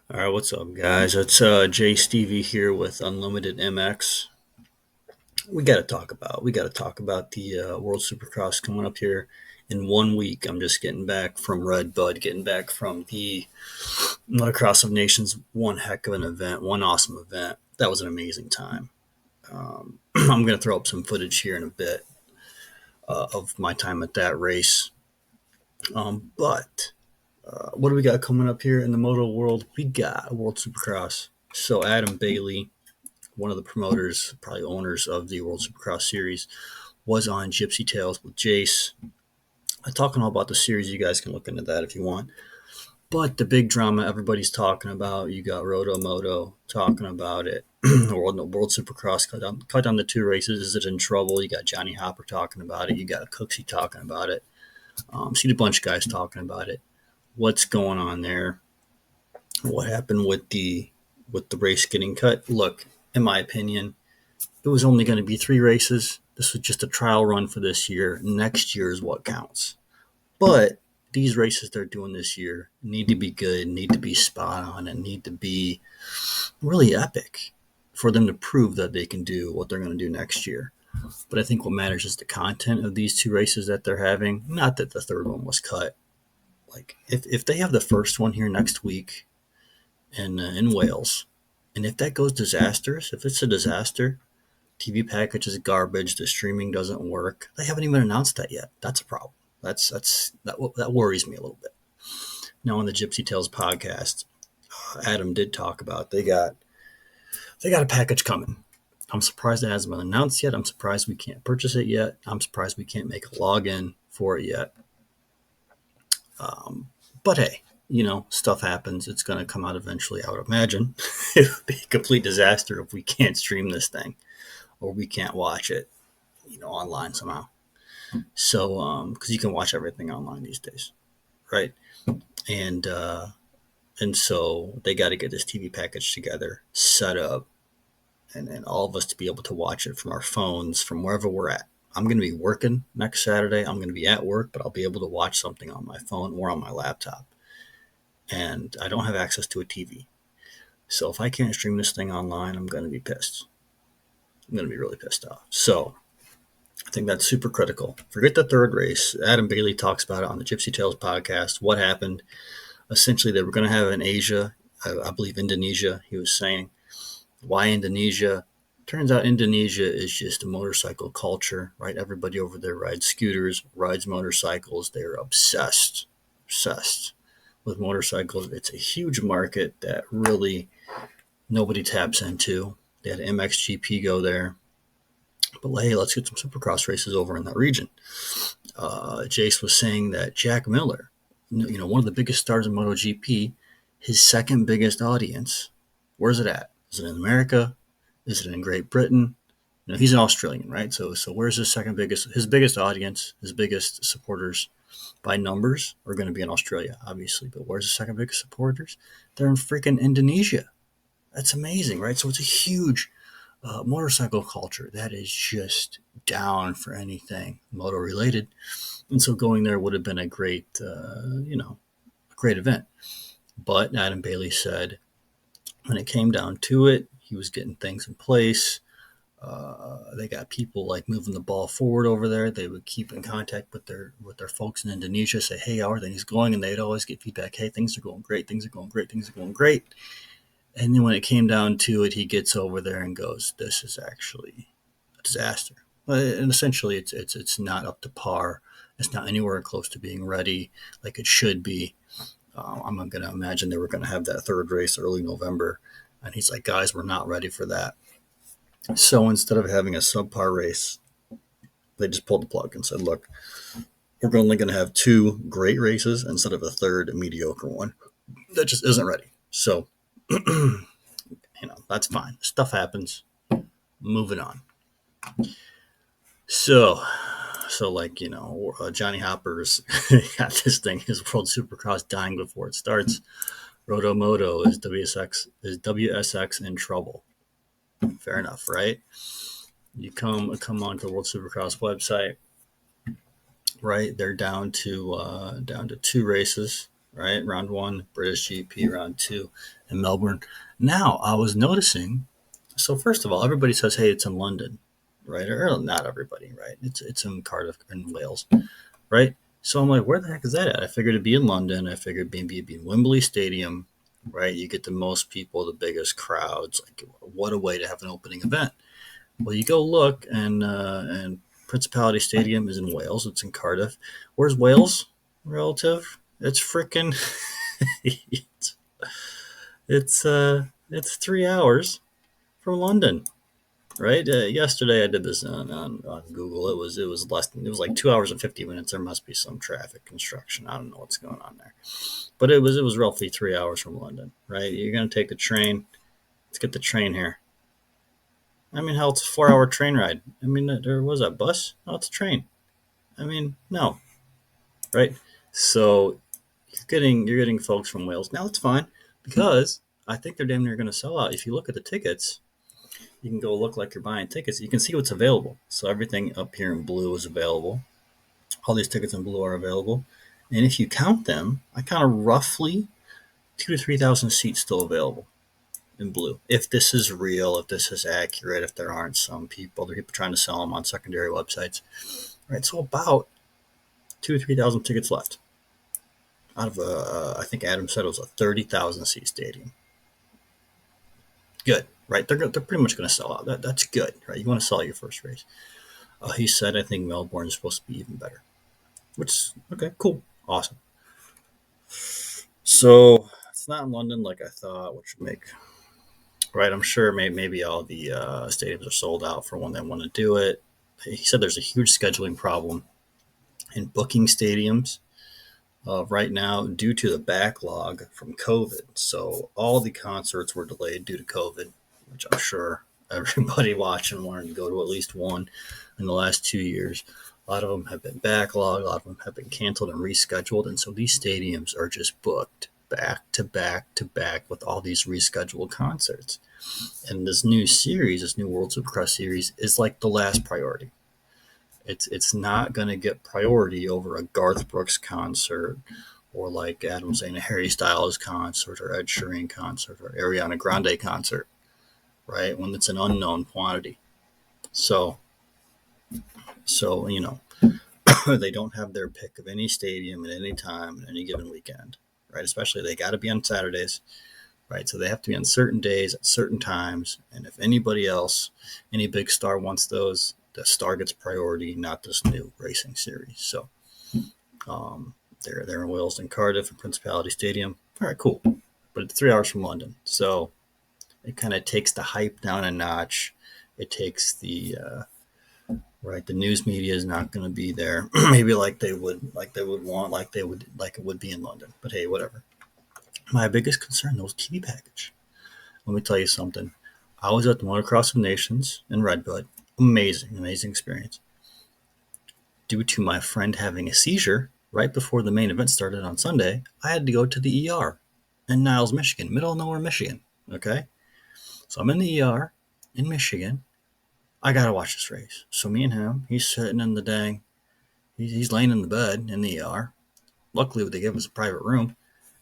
All right, what's up, guys? It's Jay Stevie here with Unlimited MX. We got to talk about the World Supercross coming up here in 1 week. I'm just getting back from Red Bud, getting back from the Motocross of Nations. One heck of an event, one awesome event. That was an amazing time. I'm going to throw up some footage here in a bit of my time at that race. But what do we got coming up here in the moto world? We got World Supercross. So Adam Bailey, one of the promoters, probably owners of the World Supercross series, was on Gypsy Tales with Jace. I'm talking all about the series. You guys can look into that if you want. But the big drama everybody's talking about, you got Roto Moto talking about it. The World Supercross cut down the two races. Is it in trouble? You got Johnny Hopper talking about it. You got Cooksey talking about it. Seen a bunch of guys talking about it. What's going on there? What happened with the race getting cut? Look, in my opinion, it was only going to be three races. This was just a trial run for this year. Next year is what counts. But these races they're doing this year need to be good, need to be spot on, and need to be really epic for them to prove that they can do what they're going to do next year. But I think what matters is the content of these two races that they're having. Not that the third one was cut. Like if they have the first one here next week in Wales, and if that goes disastrous, if it's a disaster, TV package is garbage. The streaming doesn't work. They haven't even announced that yet. That's a problem. That worries me a little bit. Now on the Gypsy Tales podcast, Adam did talk about they got a package coming. I'm surprised it hasn't been announced yet. I'm surprised we can't purchase it yet. I'm surprised we can't make a login for it yet. But hey, stuff happens. It's going to come out eventually, I would imagine. It would be a complete disaster if we can't stream this thing or we can't watch it, online somehow. So, because you can watch everything online these days, right? And and so they got to get this TV package together, set up, and all of us to be able to watch it from our phones, from wherever we're at. I'm going to be working next Saturday. I'm going to be at work, but I'll be able to watch something on my phone or on my laptop. And I don't have access to a TV. So if I can't stream this thing online, I'm going to be pissed. I'm going to be really pissed off. So I think that's super critical. Forget the third race. Adam Bailey talks about it on the Gypsy Tales podcast. What happened? Essentially, they were going to have it in Asia, I believe Indonesia, he was saying. Why Indonesia? Turns out Indonesia is just a motorcycle culture, right? Everybody over there rides scooters, rides motorcycles. They're obsessed with motorcycles. It's a huge market that really nobody taps into. They had MXGP go there. But hey, let's get some supercross races over in that region. Jace was saying that Jack Miller, one of the biggest stars in MotoGP, his second biggest audience, where's it at? Is it in America? Is it in Great Britain? He's an Australian, right? So where's his second biggest? His biggest audience, his biggest supporters by numbers are going to be in Australia, obviously. But where's the second biggest supporters? They're in freaking Indonesia. That's amazing, right? So it's a huge motorcycle culture that is just down for anything moto related, and so going there would have been a great event. But Adam Bailey said when it came down to it, he was getting things in place. They got people like moving the ball forward over there. They would keep in contact with their folks in Indonesia, say, "Hey, how are things going?" And they'd always get feedback, "Hey, things are going great. Things are going great. Things are going great." And then when it came down to it, he gets over there and goes, "This is actually a disaster." And essentially, it's not up to par. It's not anywhere close to being ready like it should be. I'm going to imagine they were going to have that third race early November, and he's like, "Guys, we're not ready for that." So instead of having a subpar race, they just pulled the plug and said, "Look, we're only going to have two great races instead of a third mediocre one that just isn't ready." So that's fine. Stuff happens. Moving on. So Johnny Hopper's got this thing, his World Supercross dying before it starts. Roto Moto is WSX in trouble. Fair enough, right? You come onto the World Supercross website, right? They're down to two races. right? Round one, British GP, round two in Melbourne. Now, I was noticing, so first of all, everybody says, hey, it's in London, right? Or not everybody, right? It's in Cardiff in Wales, right? So I'm like, where the heck is that at? I figured it'd be in London. I figured maybe it'd be in Wembley Stadium, right? You get the most people, the biggest crowds. Like, what a way to have an opening event. Well, you go look, and Principality Stadium is in Wales. It's in Cardiff. Where's Wales relative? It's freaking. It's 3 hours from London, right? Yesterday I did this on Google. It was less than, it was like 2 hours and 50 minutes. There must be some traffic construction. I don't know what's going on there, but it was roughly 3 hours from London, right? You're gonna take the train. Let's get the train here. I mean, hell, it's a 4 hour train ride. I mean, there was a bus. No, it's a train. I mean, no, right? So you're getting folks from Wales. Now it's fine because I think they're damn near going to sell out. If you look at the tickets, you can go look like you're buying tickets. You can see what's available. So everything up here in blue is available. All these tickets in blue are available. And if you count them, I count a roughly 2 to 3,000 seats still available in blue. If this is real, if this is accurate, if there aren't some people, there are people trying to sell them on secondary websites. Right, so about 2 to 3,000 tickets left out of I think Adam said it was a 30,000 seat stadium. Good, right? They're pretty much going to sell out. That's good, right? You want to sell your first race. He said I think Melbourne is supposed to be even better, which okay, cool, awesome. So it's not in London like I thought, which would make right. I'm sure maybe all the stadiums are sold out for when they want to do it. He said there's a huge scheduling problem in booking stadiums right now due to the backlog from COVID. So all the concerts were delayed due to COVID, which I'm sure everybody watching wanted to go to at least one in the last 2 years. A lot of them have been backlogged, a lot of them have been canceled and rescheduled. And so these stadiums are just booked back to back to back with all these rescheduled concerts. And this new series, this new World Supercross series, is like the last priority. It's not going to get priority over a Garth Brooks concert or like Adam was saying, a Harry Styles concert or Ed Sheeran concert or Ariana Grande concert, right? When it's an unknown quantity. So, so they don't have their pick of any stadium at any time at any given weekend, right? Especially they got to be on Saturdays, right? So they have to be on certain days at certain times. And if anybody else, any big star wants those, the star gets priority, not this new racing series. So um, they're in Wales and Cardiff and Principality Stadium. All right, cool. But it's 3 hours from London, so it kind of takes the hype down a notch. It takes the right. The news media is not going to be there, maybe like they would want, like it would be in London. But hey, whatever. My biggest concern though was TV package. Let me tell you something. I was at the Motocross of Nations in Redbud. Amazing experience. Due to my friend having a seizure right before the main event started on Sunday, I had to go to the ER in Niles, Michigan, middle of nowhere, Michigan. Okay? So I'm in the ER in Michigan. I got to watch this race. So me and him, he's sitting in the dang, he's laying in the bed in the ER. Luckily, they gave us a private room.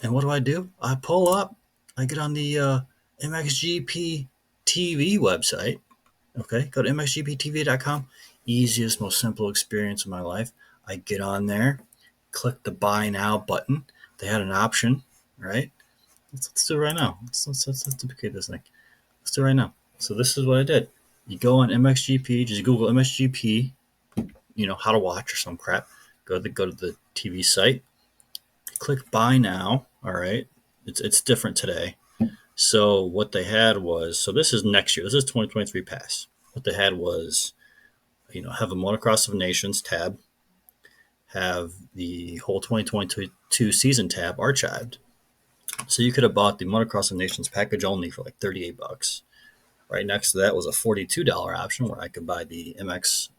And what do? I pull up. I get on the MXGP TV website. Okay, go to mxgptv.com. Easiest, most simple experience of my life. I get on there, click the buy now button. They had an option, right? Let's do it right now. Let's duplicate this thing. Let's do it right now. So this is what I did. You go on MXGP, just Google MXGP, how to watch or some crap. Go to the TV site. Click buy now. All right, it's different today. So what they had was, so this is next year. This is 2023 pass. What they had was, have a Motocross of Nations tab, have the whole 2022 season tab archived. So you could have bought the Motocross of Nations package only for like $38. Right next to that was a $42 option where I could buy the MX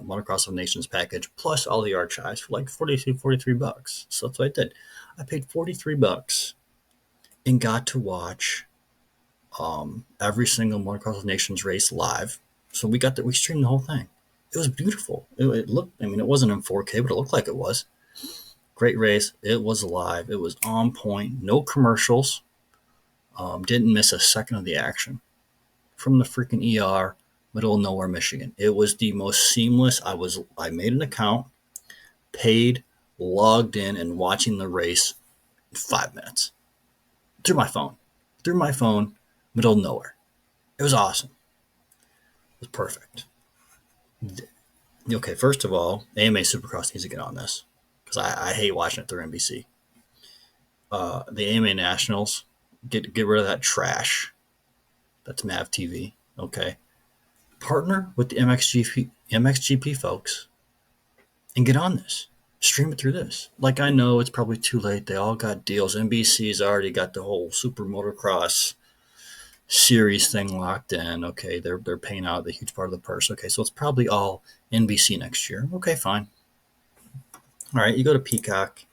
Motocross of Nations package plus all the archives for like $43. So that's what I did. I paid $43 and got to watch every single Motocross of Nations race live. So we streamed the whole thing. It was beautiful. It looked, it wasn't in 4K, but it looked like it was. Great race. It was live. It was on point. No commercials. Didn't miss a second of the action. From the freaking ER, middle of nowhere, Michigan. It was the most seamless. I made an account, paid, logged in, and watching the race in 5 minutes through my phone. Middle of nowhere. It was awesome. It was perfect. Okay, first of all, AMA Supercross needs to get on this because I hate watching it through NBC. The AMA Nationals, get rid of that trash. That's MAV TV. Okay, partner with the MXGP folks and get on this. Stream it through this. Like, I know it's probably too late. They all got deals. NBC's already got the whole Super Motocross series thing locked in. Okay, they're paying out the huge part of the purse. Okay, so it's probably all NBC next year. Okay, fine. All right, you go to Peacock.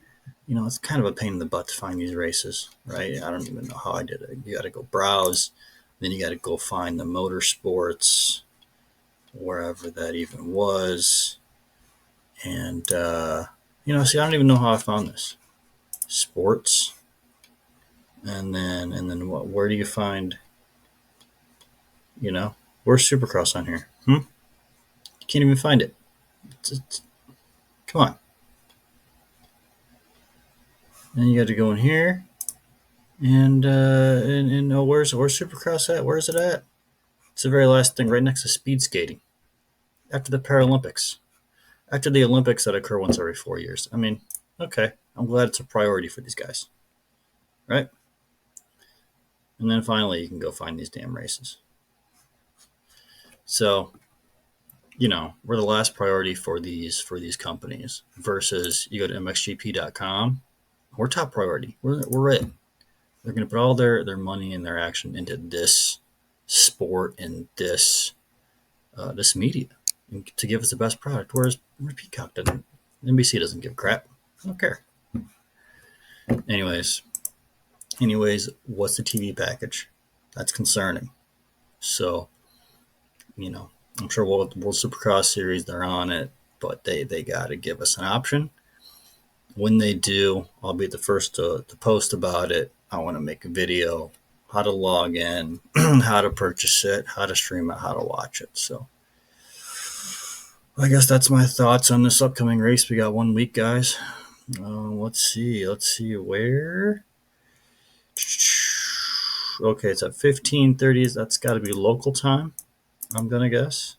You know, it's kind of a pain in the butt to find these races, right? I don't even know how I did it. You got to go browse, then you got to go find the motorsports, wherever that even was. And, see, I don't even know how I found this. Sports. And then what? Where do you find, where's Supercross on here? You can't even find it. Come on. Then you got to go in here. And where's Supercross at? Where's it at? It's the very last thing, right next to speed skating. After the Paralympics. After the Olympics that occur once every 4 years. I mean, okay. I'm glad it's a priority for these guys. Right? And then finally, you can go find these damn races. So, we're the last priority for these companies versus you go to mxgp.com. We're top priority. We're it. They're going to put all their money and their action into this sport and this media to give us the best product. Whereas Peacock doesn't, NBC doesn't give a crap. I don't care. Anyways, what's the TV package? That's concerning. So, I'm sure World Supercross Series, they're on it, but they got to give us an option. When they do, I'll be the first to post about it. I want to make a video, how to log in, how to purchase it, how to stream it, how to watch it. So I guess that's my thoughts on this upcoming race. We got 1 week, guys. Let's see where. Okay, it's at 15:30. That's got to be local time, I'm going to guess,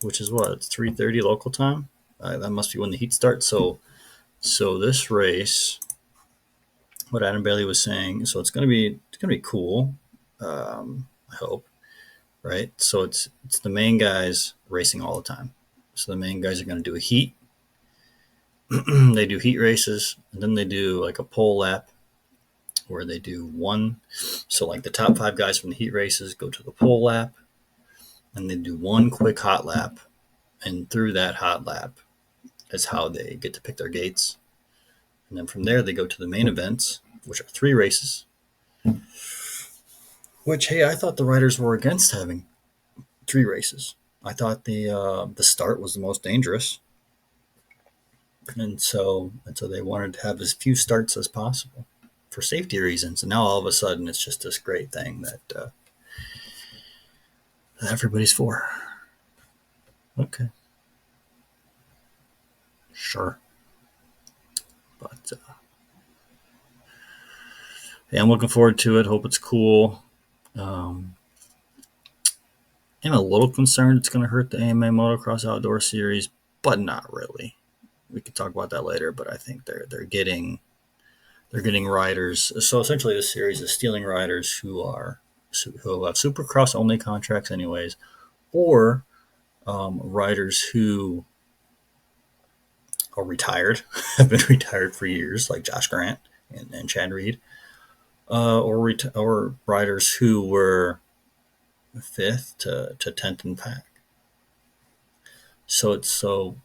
which is what? It's 3:30 local time. That must be when the heat starts. So this race, what Adam Bailey was saying, so it's gonna be cool. I hope, right? So it's the main guys racing all the time. So the main guys are gonna do a heat. They do heat races, and then they do like a pole lap, where they do one. So like the top 5 guys from the heat races go to the pole lap, and they do one quick hot lap, and through that hot lap is how they get to pick their gates. And then from there, they go to the main events, which are 3 races. Which, hey, I thought the riders were against having 3 races. I thought the start was the most dangerous. And so they wanted to have as few starts as possible for safety reasons. And now all of a sudden, it's just this great thing that everybody's for. Okay. Sure. But yeah, I'm looking forward to it. Hope it's cool. I'm a little concerned it's going to hurt the AMA Motocross Outdoor Series, but not really. We could talk about that later, but I think they're getting riders. So essentially, this series is stealing riders who have Supercross only contracts, anyways, or riders who are retired, have been retired for years, like Josh Grant and Chad Reed, or riders who were 5th to 10th in pack. So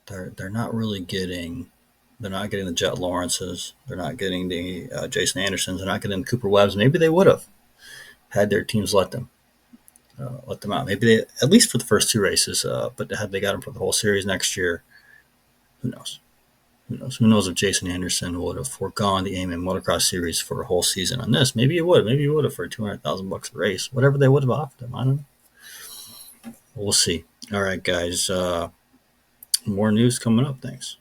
they're not really getting. They're not getting the Jet Lawrences. They're not getting the Jason Andersons. They're not getting the Cooper Webbs. Maybe they would have had their teams let them out. Maybe they, at least for the first 2 races. But had they got them for the whole series next year, who knows? Who knows? Who knows if Jason Anderson would have foregone the AMA Motocross Series for a whole season on this? Maybe he would. Maybe he would have for $200,000 a race. Whatever they would have offered him. I don't know. We'll see. All right, guys. More news coming up. Thanks.